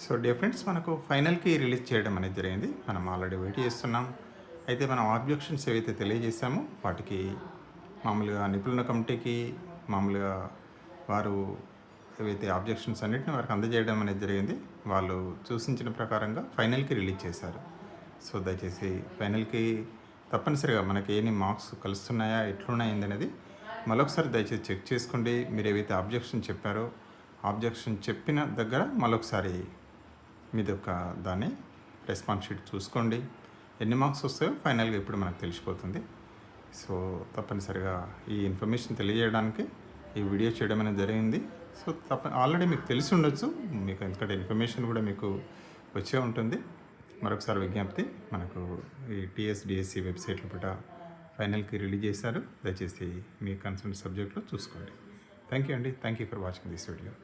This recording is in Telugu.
సో డియర్ ఫ్రెండ్స్, మనకు ఫైనల్కి రిలీజ్ చేయడం అనేది జరిగింది. మనం ఆల్రెడీ వెయిట్ చేస్తున్నాం. అయితే మనం ఆబ్జెక్షన్స్ ఏవైతే తెలియజేశామో వాటికి మామూలుగా నిపుణుల కమిటీకి మామూలుగా వారు ఏవైతే ఆబ్జెక్షన్స్ అన్నిటిని వారికి అందజేయడం అనేది జరిగింది. వాళ్ళు సూచించిన ప్రకారంగా ఫైనల్కి రిలీజ్ చేశారు. సో దయచేసి ఫైనల్కి తప్పనిసరిగా మనకి ఎన్ని మార్క్స్ కలుస్తున్నాయా, ఎట్లున్నాయింది అనేది మరొకసారి దయచేసి చెక్ చేసుకోండి. మీరు ఏవైతే ఆబ్జెక్షన్ చెప్పారో ఆబ్జెక్షన్ చెప్పిన దగ్గర మరొకసారి మీది ఒక దాన్ని రెస్పాన్స్ షీట్ చూసుకోండి. ఎన్ని మార్క్స్ వస్తాయో ఫైనల్గా ఇప్పుడు మనకు తెలిసిపోతుంది. సో తప్పనిసరిగా ఈ ఇన్ఫర్మేషన్ తెలియజేయడానికి ఈ వీడియో చేయడం అనేది జరిగింది. సో ఆల్రెడీ మీకు తెలిసి ఉండొచ్చు, మీకు ఎందుకంటే ఇన్ఫర్మేషన్ కూడా మీకు వచ్చే ఉంటుంది. మరొకసారి విజ్ఞప్తి, మనకు ఈ టీఎస్డిఎస్సి వెబ్సైట్లో పూట ఫైనల్కి రిలీజ్ చేశారు. దయచేసి మీ కన్సర్న్ సబ్జెక్ట్లో చూసుకోండి. థ్యాంక్ యూ అండి. Thank you for watching this video.